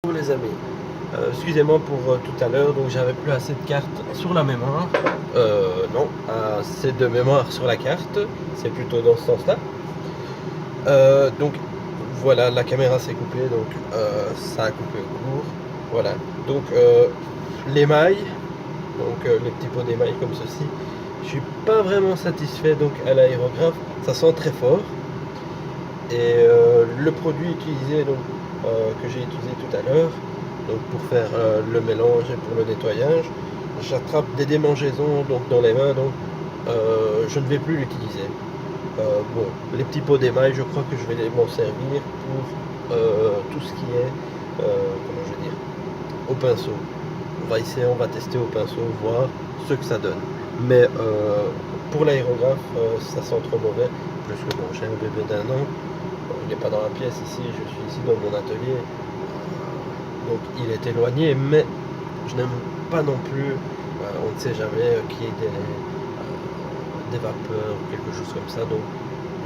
Bonjour les amis, excusez-moi pour tout à l'heure, donc j'avais plus assez de cartes sur la mémoire, non, assez de mémoire sur la carte, c'est plutôt dans ce sens-là. Donc voilà, la caméra s'est coupée, donc ça a coupé au cours, voilà. Donc l'émail, donc les petits pots d'émail comme ceci, je suis pas vraiment satisfait donc à l'aérographe, ça sent très fort. Et le produit utilisé donc, que j'ai utilisé tout à l'heure, donc pour faire le mélange et pour le nettoyage, j'attrape des démangeaisons donc, dans les mains, donc je ne vais plus l'utiliser. Bon, les petits pots d'émail, je crois que je vais m'en servir pour tout ce qui est, comment je vais dire, au pinceau. On va essayer, on va tester au pinceau, voir ce que ça donne. Mais pour l'aérographe, ça sent trop mauvais, plus que bon, j'ai un bébé d'1 an. Il n'est pas dans la pièce ici, je suis ici dans mon atelier, donc il est éloigné, mais je n'aime pas non plus, on ne sait jamais qu'il y ait des vapeurs ou quelque chose comme ça, donc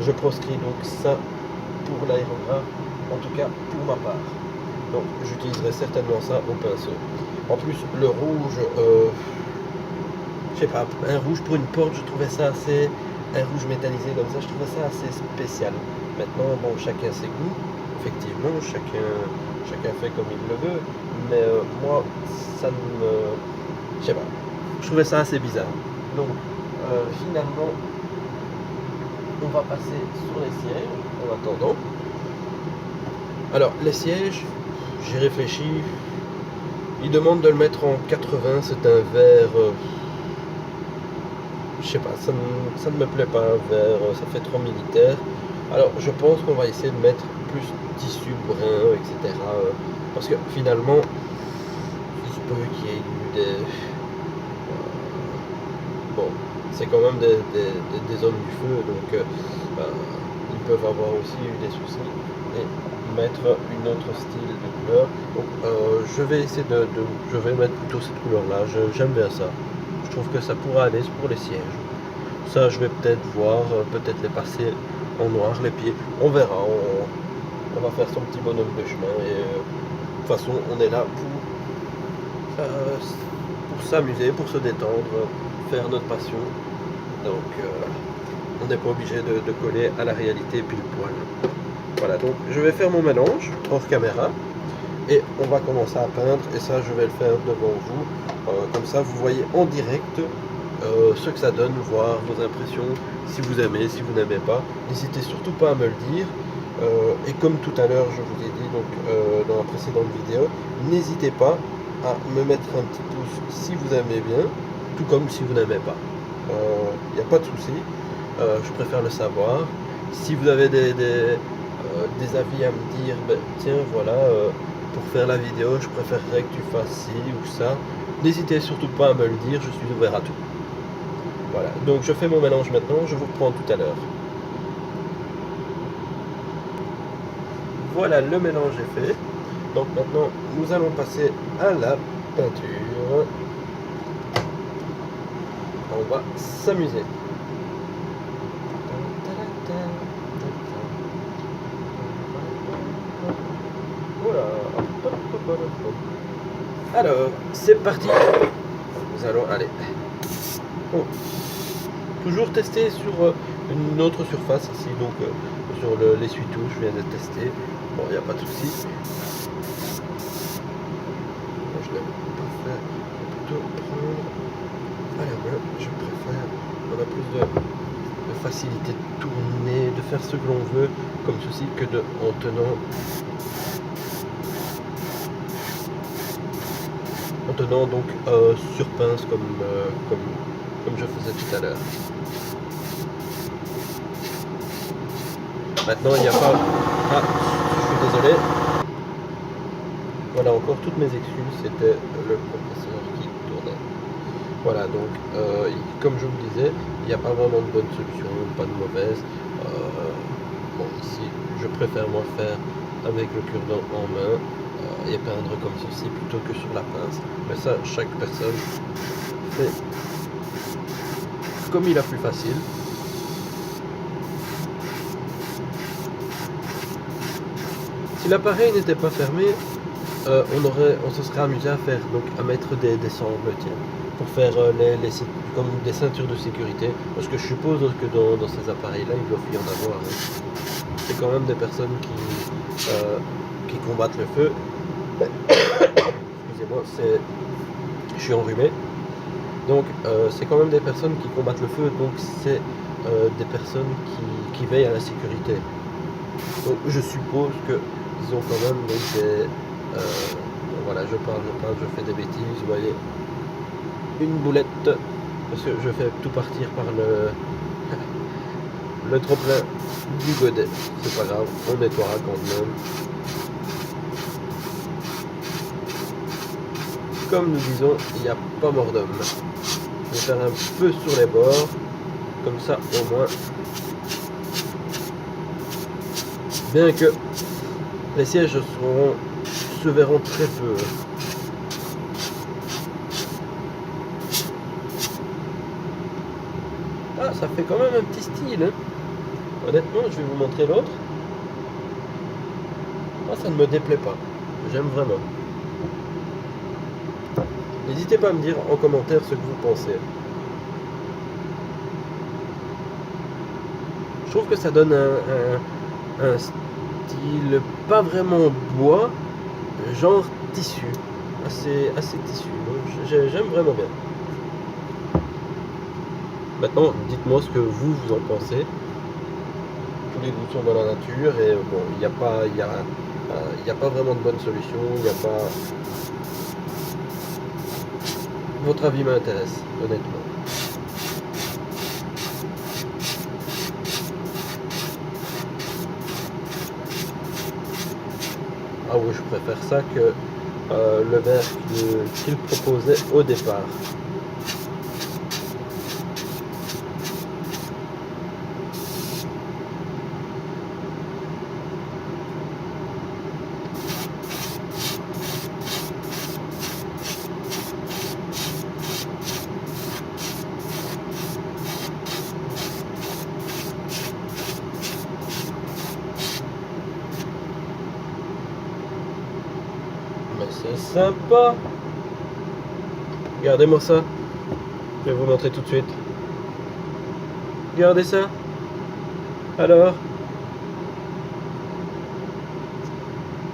je proscris donc ça pour l'aérographe, en tout cas pour ma part. Donc j'utiliserai certainement ça au pinceau. En plus le rouge, je sais pas, un rouge pour une porte, je trouvais ça assez, un rouge métallisé comme ça, je trouvais ça assez spécial. Maintenant, bon, chacun ses goûts, effectivement, chacun fait comme il le veut, mais moi, ça ne me... je sais pas, je trouvais ça assez bizarre. Donc, finalement, on va passer sur les sièges, en attendant. Alors, les sièges, j'ai réfléchi, ils demandent de le mettre en 80, c'est un verre... je sais pas, ça ne me plaît pas, un verre, ça fait trop militaire. Alors je pense qu'on va essayer de mettre plus tissu brun, etc. Parce que finalement, il se peut qu'il y ait eu des... bon, c'est quand même des hommes du feu, donc ils peuvent avoir aussi eu des soucis et mettre une autre style de couleur. Donc je vais essayer je vais mettre plutôt cette couleur-là, j'aime bien ça. Je trouve que ça pourra aller pour les sièges. Ça, je vais peut-être voir, peut-être les passer en noir, les pieds. On verra, on va faire son petit bonhomme de chemin. Et de toute façon, on est là pour s'amuser, pour se détendre, faire notre passion. Donc, on n'est pas obligé de coller à la réalité pile poil. Voilà, donc je vais faire mon mélange hors caméra. Et on va commencer à peindre, et ça je vais le faire devant vous, comme ça vous voyez en direct ce que ça donne, voir vos impressions, si vous aimez, si vous n'aimez pas. N'hésitez surtout pas à me le dire, et comme tout à l'heure je vous ai dit donc, dans la précédente vidéo, n'hésitez pas à me mettre un petit pouce si vous aimez bien, tout comme si vous n'aimez pas. Il n'y a pas de souci, je préfère le savoir. Si vous avez des avis à me dire, ben, tiens voilà, pour faire la vidéo, je préférerais que tu fasses ci ou ça. N'hésitez surtout pas à me le dire, je suis ouvert à tout. Voilà, donc je fais mon mélange maintenant, je vous reprends tout à l'heure. Voilà, le mélange est fait. Donc maintenant, nous allons passer à la peinture. On va s'amuser. Voilà. Alors, c'est parti. Nous allons aller. Oh. Toujours tester sur une autre surface ici, donc sur l'essuie-tout, je viens de tester. Bon, il n'y a pas de souci. Moi, je n'aime pas faire, plutôt prendre à la main, je préfère. On a plus de facilité de tourner, de faire ce que l'on veut, comme ceci, que en tenant. En tenant donc sur pince comme je faisais tout à l'heure. Maintenant il n'y a pas... Ah, je suis désolé. Voilà, encore toutes mes excuses, c'était le compresseur qui tournait. Voilà, donc comme je vous disais, il n'y a pas vraiment de bonne solution, pas de mauvaise. Bon, ici, je préfère moi faire avec le cure-dent en main et peindre comme ceci plutôt que sur la pince. Mais ça, chaque personne fait comme il a plus facile. Si l'appareil n'était pas fermé, on se serait amusé à faire, donc à mettre des sangles, tiens, pour faire comme des ceintures de sécurité, parce que je suppose que dans ces appareils-là, il doit y en avoir, hein. C'est quand même des personnes qui combattent le feu. Excusez-moi, je suis enrhumé. Donc c'est quand même des personnes qui combattent le feu, donc c'est des personnes qui veillent à la sécurité. Donc je suppose qu'ils ont quand même des... voilà, je parle, je fais des bêtises, vous voyez. Une boulette, parce que je fais tout partir par le trop-plein du godet. C'est pas grave, on nettoiera quand même. Comme nous disons, il n'y a pas mort d'homme. Je vais faire un peu sur les bords, comme ça au moins. Bien que les sièges se verront très peu. Ah, ça fait quand même un petit style, hein. Honnêtement, je vais vous montrer l'autre. Ah, ça ne me déplaît pas. J'aime vraiment. N'hésitez pas à me dire en commentaire ce que vous pensez. Je trouve que ça donne un style pas vraiment bois, genre tissu. Assez tissu. J'aime vraiment bien. Maintenant, dites-moi ce que vous en pensez. Tous les goûts sont dans la nature et bon, il n'y a pas vraiment de bonne solution. Il n'y a pas... Votre avis m'intéresse, honnêtement. Ah oui, je préfère ça que le verre qu'il proposait au départ. C'est sympa. Regardez-moi ça. Je vais vous montrer tout de suite. Regardez ça. Alors,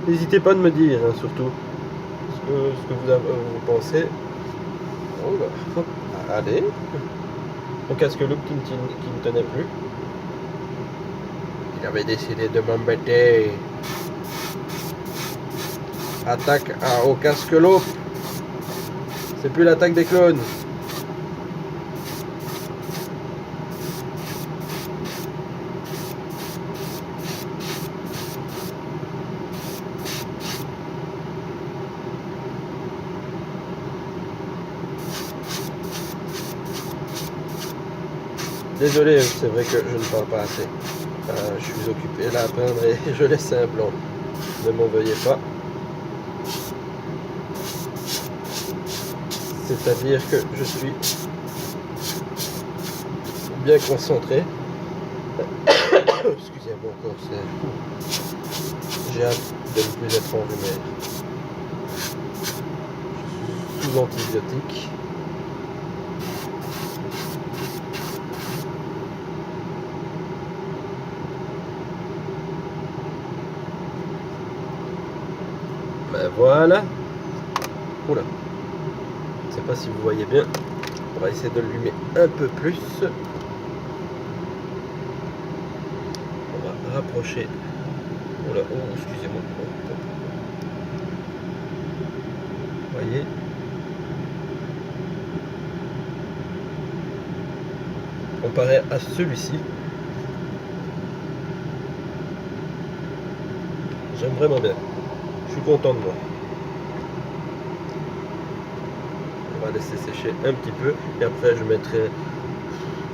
n'hésitez pas de me dire, hein, surtout ce que vous pensez. Oh là, hop, allez. Mon casque look qui ne tenait plus. Il avait décidé de m'embêter. Attaque au casque loup. C'est plus l'attaque des clones. Désolé, c'est vrai que je ne parle pas assez. Je suis occupé là à peindre et je laisse un blanc. Ne m'en veuillez pas. C'est-à-dire que je suis bien concentré. Excusez-moi encore, j'ai hâte de ne plus être enrhumé. Sous antibiotiques. Ben voilà. Oula. Je ne sais pas si vous voyez bien. On va essayer de l'allumer un peu plus. On va rapprocher. Oula, oh, excusez-moi. Vous voyez. Comparé à celui-ci, j'aime vraiment bien. Je suis content de moi. On va laisser sécher un petit peu et après je mettrai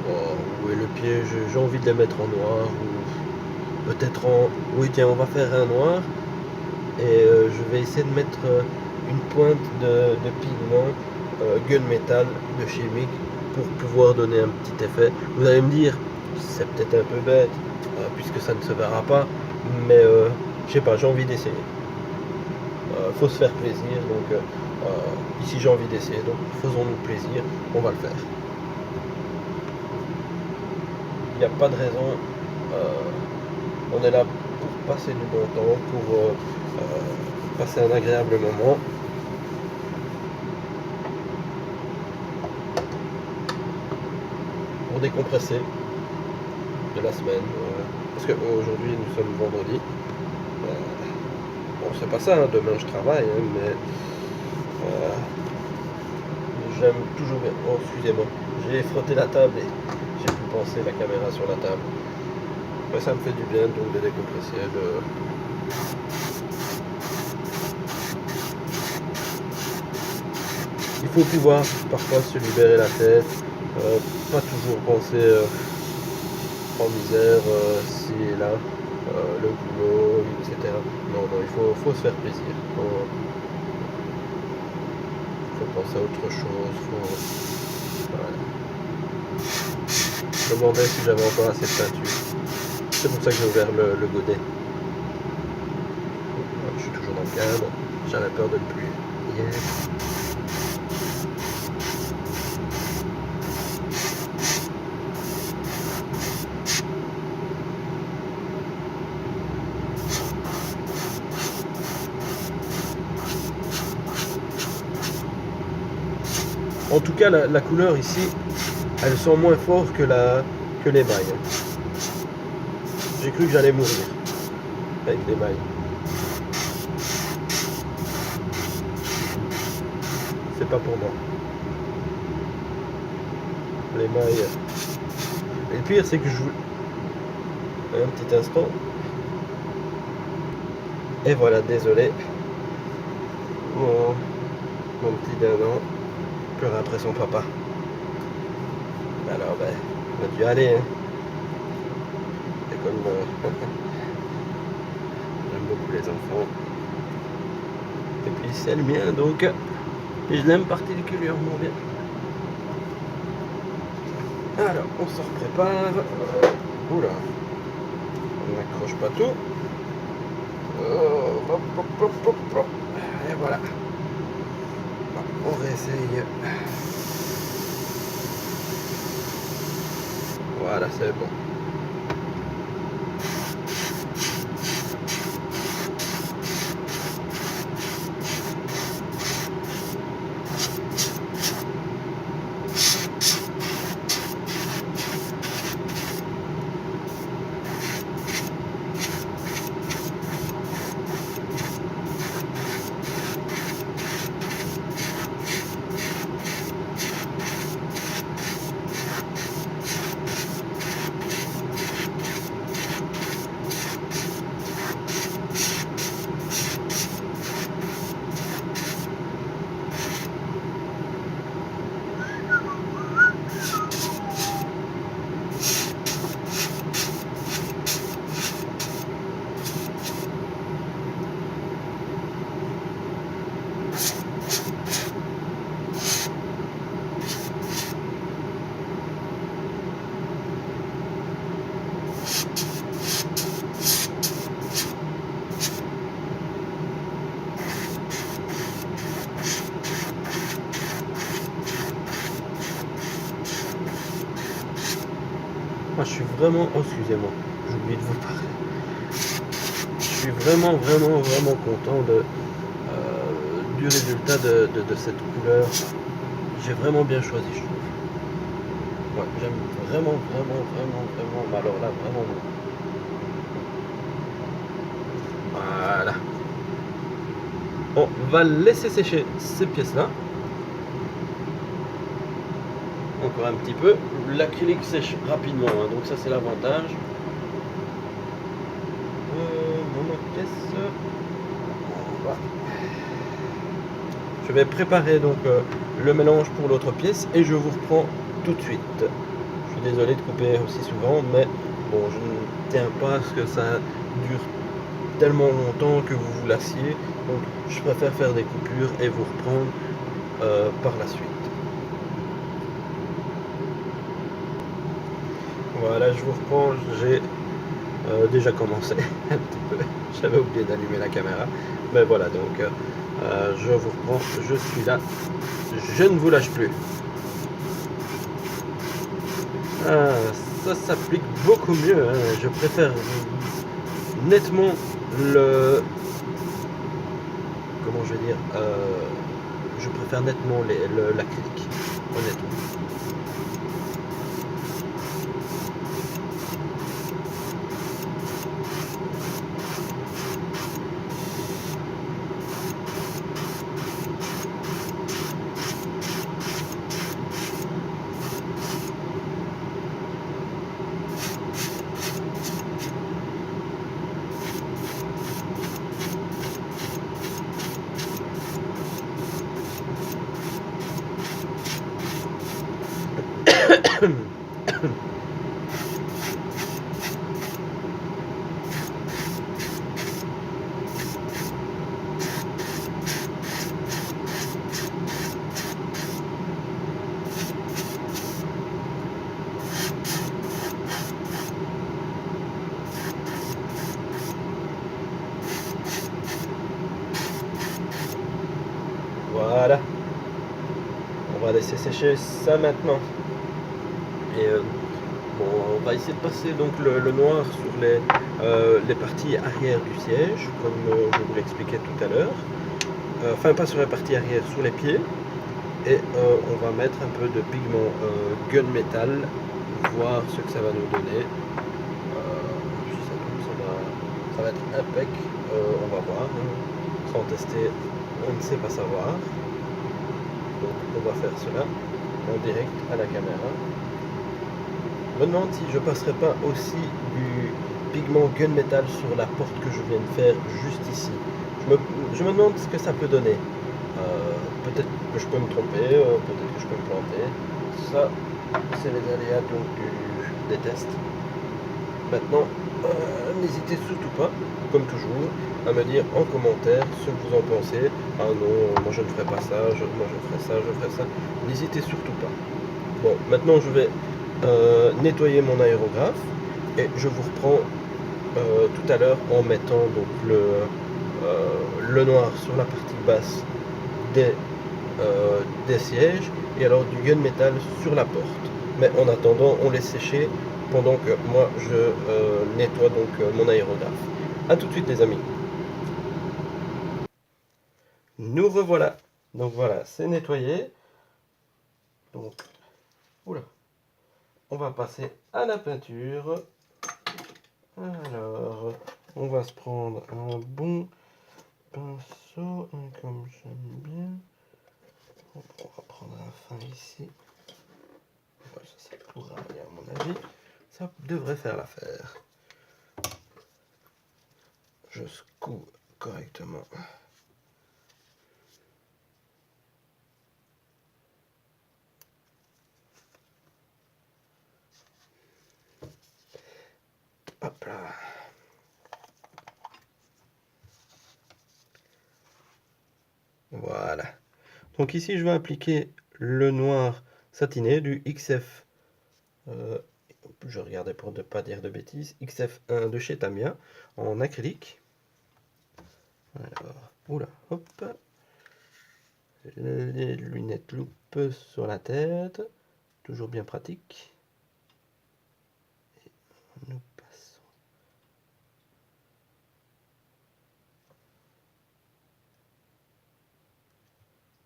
où est le pied, j'ai envie de les mettre en noir ou peut-être en... Oui tiens, on va faire un noir et je vais essayer de mettre une pointe de pigment gunmetal de chimique pour pouvoir donner un petit effet. Vous allez me dire, c'est peut-être un peu bête puisque ça ne se verra pas, mais je sais pas, j'ai envie d'essayer. faut se faire plaisir, donc ici j'ai envie d'essayer, donc faisons-nous plaisir, on va le faire. Il n'y a pas de raison, on est là pour passer du bon temps, pour passer un agréable moment. Pour décompresser de la semaine, parce qu'aujourd'hui nous sommes vendredi. Bon, c'est pas ça, hein, demain je travaille, hein, mais j'aime toujours bien. Oh, excusez-moi, j'ai frotté la table et j'ai pu penser la caméra sur la table. Mais ça me fait du bien donc de décompresser. Il faut pouvoir parfois se libérer la tête, pas toujours penser en misère, ci et là, le boulot, etc. Non, non, il faut se faire plaisir. Faut penser à autre chose. Voilà. Je me demandais si j'avais encore assez de peinture. C'est pour ça que j'ai ouvert le godet. Je suis toujours dans le cadre. J'avais peur de ne plus y être. En tout cas, la couleur ici, elle sent moins fort que les mailles. J'ai cru que j'allais mourir avec les mailles. C'est pas pour moi. Les mailles. Et le pire, c'est que je vous... Un petit instant. Et voilà, désolé. Mon petit dindon pleure après son papa. Alors, ben, on a dû aller. Hein. Et comme j'aime beaucoup les enfants. Et puis c'est le mien, donc je l'aime particulièrement bien. Alors, on se prépare. Oula, on n'accroche pas tout. Hop, hop, hop, hop, hop. Et voilà. On réessaye. Voilà, c'est bon. Moi, je suis vraiment... Oh, excusez-moi, j'ai oublié de vous parler. Je suis vraiment content du résultat de cette couleur. J'ai vraiment bien choisi, je trouve. Ouais, j'aime vraiment, mais alors là, vraiment. Voilà. On va laisser sécher ces pièces-là. Encore un petit peu. L'acrylique sèche rapidement, hein, donc ça c'est l'avantage. Mon autre pièce. Voilà. Je vais préparer donc le mélange pour l'autre pièce et je vous reprends tout de suite. Je suis désolé de couper aussi souvent, mais bon, je ne tiens pas à ce que ça dure tellement longtemps que vous vous lassiez. Donc je préfère faire des coupures et vous reprendre par la suite. Voilà, je vous reprends, j'ai déjà commencé un petit peu. J'avais oublié d'allumer la caméra. Mais voilà, donc je vous reprends, je suis là, je ne vous lâche plus. Ah, ça s'applique beaucoup mieux, hein. Je préfère nettement le... Comment je vais dire je préfère nettement l'acrylique, honnêtement. Voilà, on va laisser sécher ça maintenant. Et bon, on va essayer de passer donc le noir sur les parties arrière du siège, comme je vous l'expliquais tout à l'heure. Enfin, pas sur la partie arrière, sur les pieds. Et on va mettre un peu de pigment gunmetal, voir ce que ça va nous donner. Si ça tombe, ça va être impec. On va voir, hein. Sans tester, on ne sait pas savoir. Donc on va faire cela en direct à la caméra. Je me demande si je passerai pas aussi du pigment gunmetal sur la porte que je viens de faire juste ici. Je me demande ce que ça peut donner. Peut-être que je peux me tromper, peut-être que je peux me planter. Ça, c'est les aléas donc des tests. Maintenant, n'hésitez surtout pas, comme toujours, à me dire en commentaire ce que vous en pensez. Ah non, moi je ne ferai pas ça, moi je ferai ça, je ferai ça. N'hésitez surtout pas. Bon, maintenant je vais nettoyer mon aérographe et je vous reprends tout à l'heure en mettant donc le noir sur la partie basse des sièges et alors du gunmetal sur la porte. Mais en attendant, on laisse sécher pendant que moi je nettoie donc mon aérographe. A tout de suite les amis. Nous revoilà. Donc voilà, c'est nettoyé. Donc, oula, on va passer à la peinture. Alors, on va se prendre un bon pinceau, comme j'aime bien. On va prendre un fin ici. Voilà, ça pourra aller à mon avis. Ça devrait faire l'affaire. Je secoue correctement. Hop là. Voilà. Donc ici, je vais appliquer le noir satiné du XF. Je regardais pour ne pas dire de bêtises. XF1 de chez Tamiya en acrylique. Alors, oula, hop. Les lunettes loupe sur la tête. Toujours bien pratique. Et nous passons.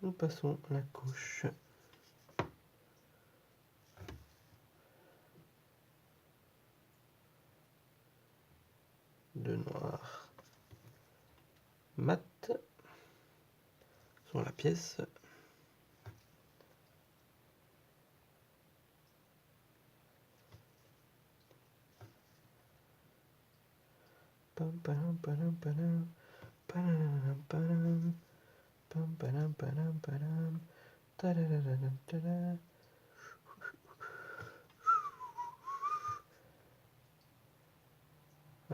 Nous passons la couche de noir mat sur la pièce. Pam, pam, pam, pam, pam, pam, pam, pam, pam, pam, tadadadam, tada.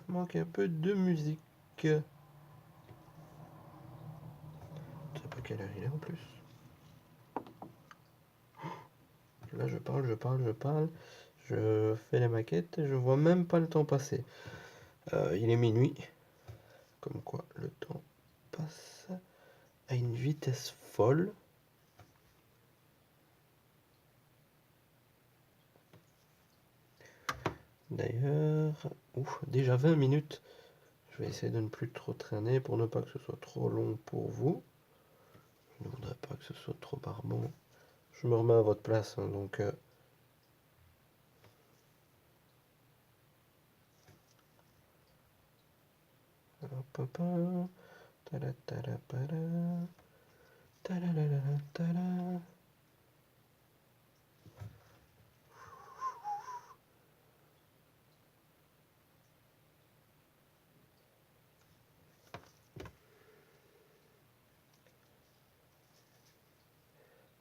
Il manque un peu de musique. Je ne sais pas quelle heure il est en plus. Là je parle, je parle, je parle. Je fais les maquettes et je vois même pas le temps passer. Il est minuit. Comme quoi le temps passe à une vitesse folle. D'ailleurs, déjà 20 minutes. Je vais essayer de ne plus trop traîner pour ne pas que ce soit trop long pour vous. Je ne voudrais pas que ce soit trop barbant. Je me remets à votre place, hein, donc...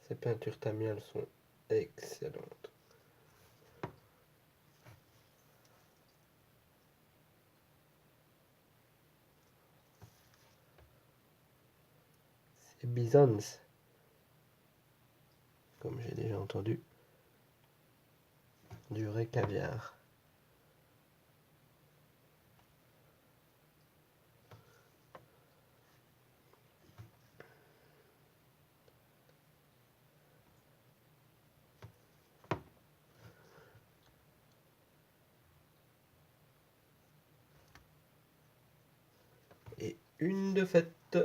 Ces peintures Tamiya sont excellentes. C'est Byzance, comme j'ai déjà entendu. Du vrai caviar. Et une de faite.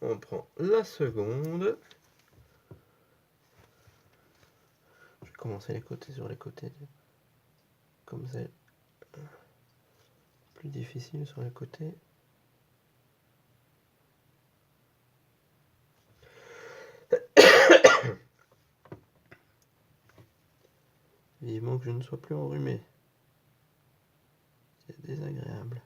On prend la seconde. Je vais commencer les côtés sur les côtés. Comme c'est plus difficile sur les côtés. Vivement que je ne sois plus enrhumé. C'est désagréable.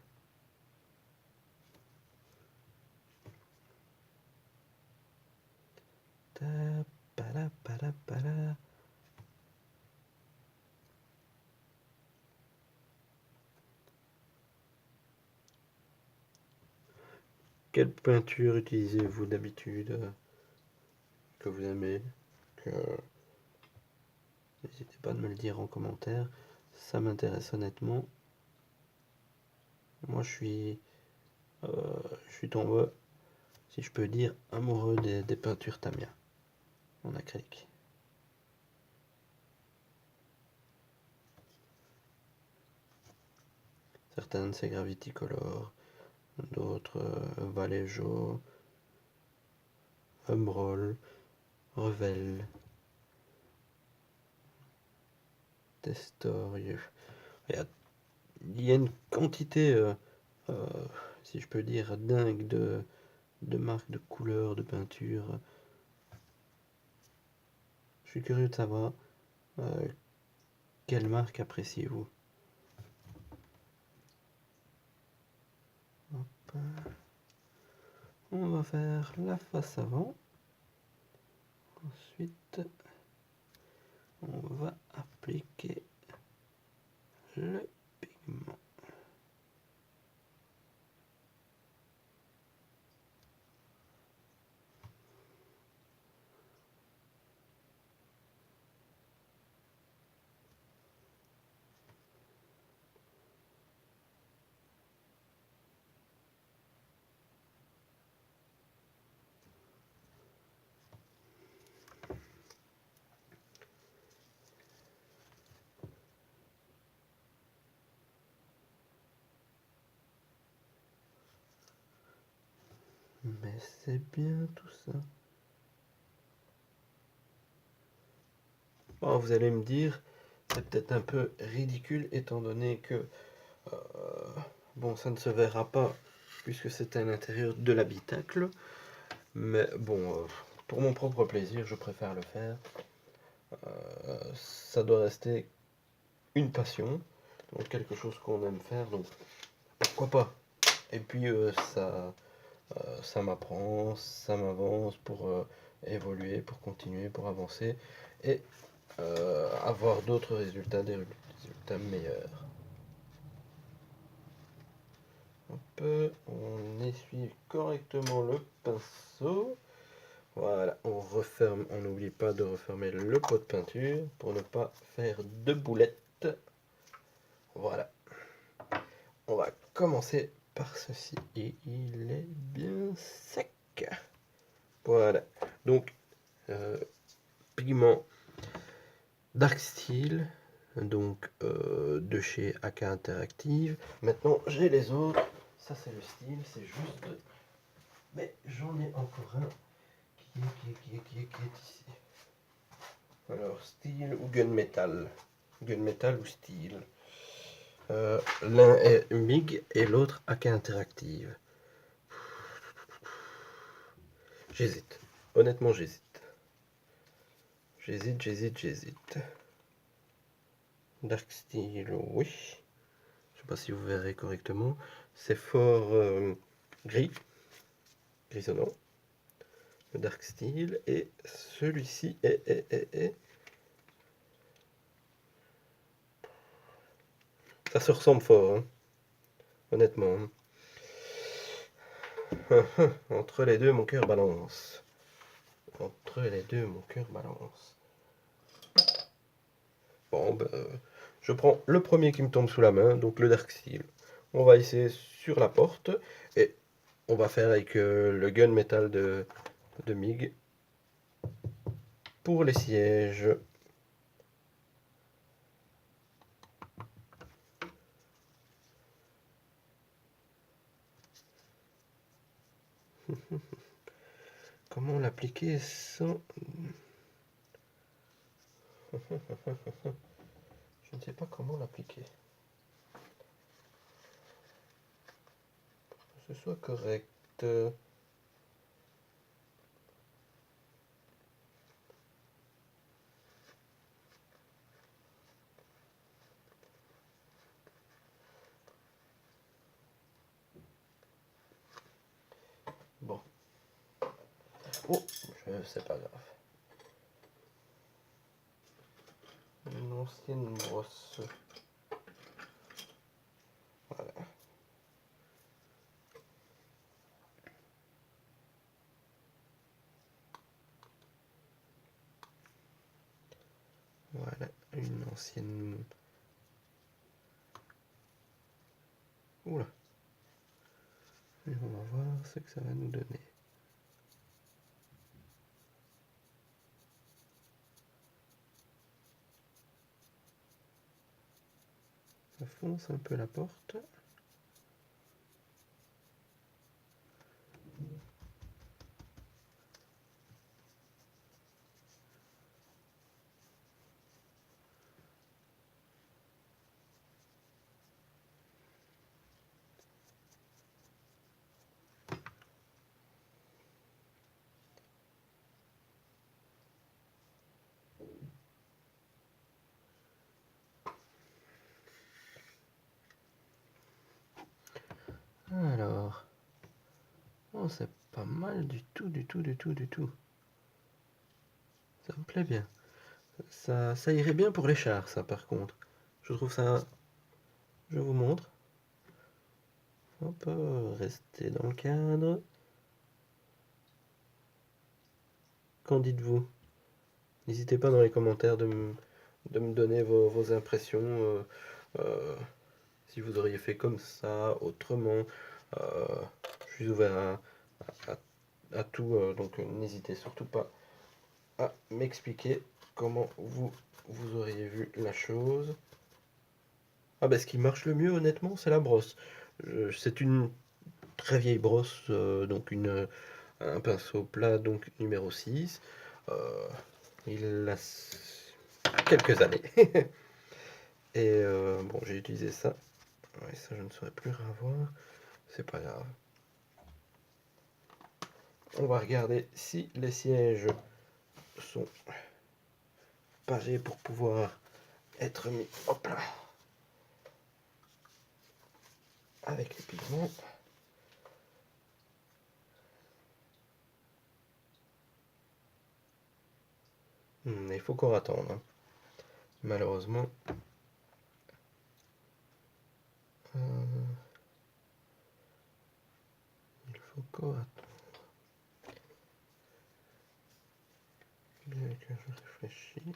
Quelle peinture utilisez-vous d'habitude que vous aimez N'hésitez pas à me le dire en commentaire, ça m'intéresse honnêtement. Moi je suis tombé, si je peux dire, amoureux des peintures Tamiya en acrylique. Certaines c'est Gravity Color, d'autres Vallejo, Umbral, Revel, Testor. Il y a une quantité, si je peux dire, dingue de marques, de couleurs, de peintures. Je suis curieux de savoir quelle marque appréciez-vous. On va faire la face avant. Ensuite, on va appliquer le pigment. Mais c'est bien tout ça. Alors vous allez me dire, c'est peut-être un peu ridicule étant donné que bon, ça ne se verra pas puisque c'est à l'intérieur de l'habitacle. Mais bon, pour mon propre plaisir, je préfère le faire. Ça doit rester une passion, donc quelque chose qu'on aime faire, donc pourquoi pas. Et puis ça m'apprend, ça m'avance pour évoluer, pour continuer, pour avancer et avoir d'autres résultats, des résultats meilleurs. On essuie correctement le pinceau. Voilà, on referme, on n'oublie pas de refermer le pot de peinture pour ne pas faire de boulettes. Voilà. On va commencer par ceci et il est bien sec. Voilà, donc pigment Dark Steel, donc de chez AK Interactive. Maintenant j'ai les autres, ça c'est le style, c'est juste, mais j'en ai encore un qui est ici. Alors steel ou gunmetal, gunmetal ou steel. L'un est MIG et l'autre AK Interactive. J'hésite, honnêtement j'hésite. J'hésite. Dark Steel, oui. Je sais pas si vous verrez correctement. C'est fort grisonnant. Le Dark Steel. Et celui-ci est. Ça se ressemble fort, hein, honnêtement. Entre les deux, mon cœur balance. Entre les deux, mon cœur balance. Bon, ben, je prends le premier qui me tombe sous la main, donc le Dark Steel. On va essayer sur la porte et on va faire avec le gunmetal de MIG pour les sièges. Comment l'appliquer sans... Je ne sais pas comment l'appliquer. Que ce soit correct. Bon. Oh, c'est pas grave. Une ancienne brosse. Voilà. Voilà, une ancienne... Oula. Et on va voir ce que ça va nous donner. Ça fonce un peu la porte. Alors... Oh, c'est pas mal du tout. Ça me plaît bien. Ça irait bien pour les chars, ça, par contre. Je trouve ça... Je vous montre. Hop, rester dans le cadre. Qu'en dites-vous? N'hésitez pas dans les commentaires de me donner vos impressions. Si vous auriez fait comme ça, autrement. Je suis ouvert à tout, donc n'hésitez surtout pas à m'expliquer comment vous auriez vu la chose. Ah bah ce qui marche le mieux honnêtement c'est la brosse. C'est une très vieille brosse, donc un pinceau plat donc numéro 6. Il a quelques années. Et bon j'ai utilisé ça. Ouais, ça je ne saurais plus revoir. C'est pas grave. On va regarder si les sièges sont parés pour pouvoir être mis, hop là, avec les pigments. Il faut qu'on attende, hein. Malheureusement. Il faut qu'on attende. Bien que je réfléchis.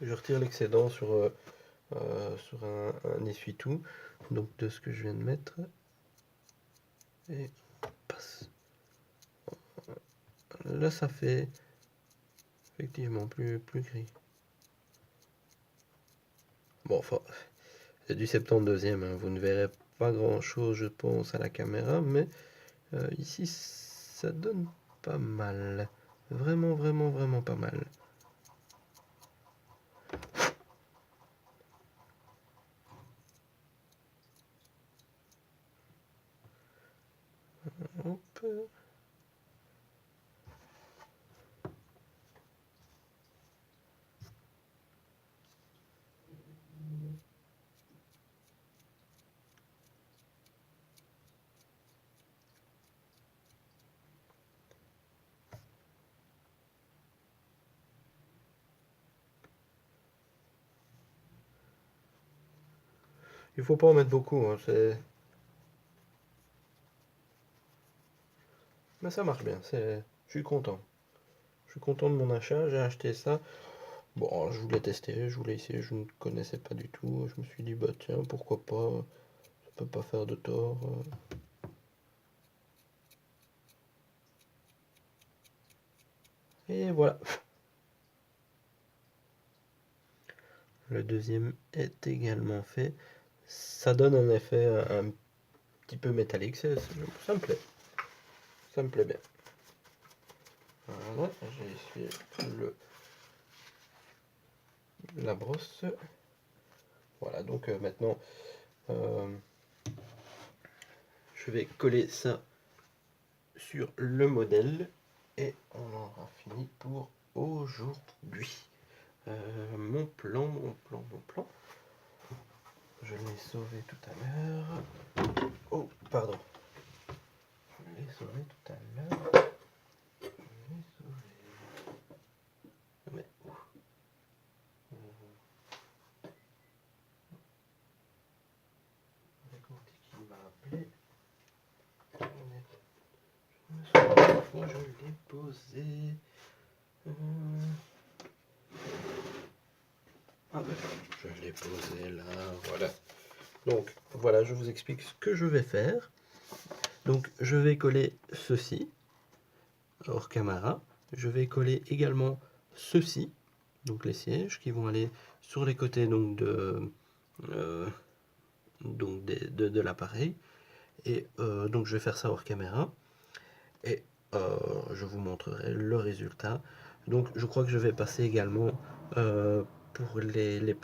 Je retire l'excédent sur un essuie-tout, donc de ce que je viens de mettre, et passe. Là ça fait effectivement plus gris. Bon, enfin, c'est du 72e, hein. Vous ne verrez pas grand chose je pense à la caméra, mais ici ça donne pas mal, vraiment pas mal. Hop. Il faut pas en mettre beaucoup, hein, mais ça marche bien, je suis content. Je suis content de mon achat, j'ai acheté ça. Bon, je voulais tester, je voulais essayer, je ne connaissais pas du tout. Je me suis dit, bah tiens, pourquoi pas, ça peut pas faire de tort. Et voilà. Le deuxième est également fait. Ça donne un effet un petit peu métallique, ça me plaît. Ça me plaît bien. Voilà, j'ai essuyé la brosse. Voilà, donc maintenant, je vais coller ça sur le modèle et on en aura fini pour aujourd'hui. Mon plan. Je l'ai sauvé tout à l'heure. Oh, pardon. Je l'ai sauvé tout à l'heure. Mais où? Qui m'a appelé. Je l'ai posé. Ah, je l'ai posé là, voilà. Donc voilà, je vous explique ce que je vais faire. Donc je vais coller ceci hors caméra. Je vais coller également ceci, donc les sièges qui vont aller sur les côtés donc de l'appareil. Et donc je vais faire ça hors caméra. Et je vous montrerai le résultat. Donc je crois que je vais passer également pour les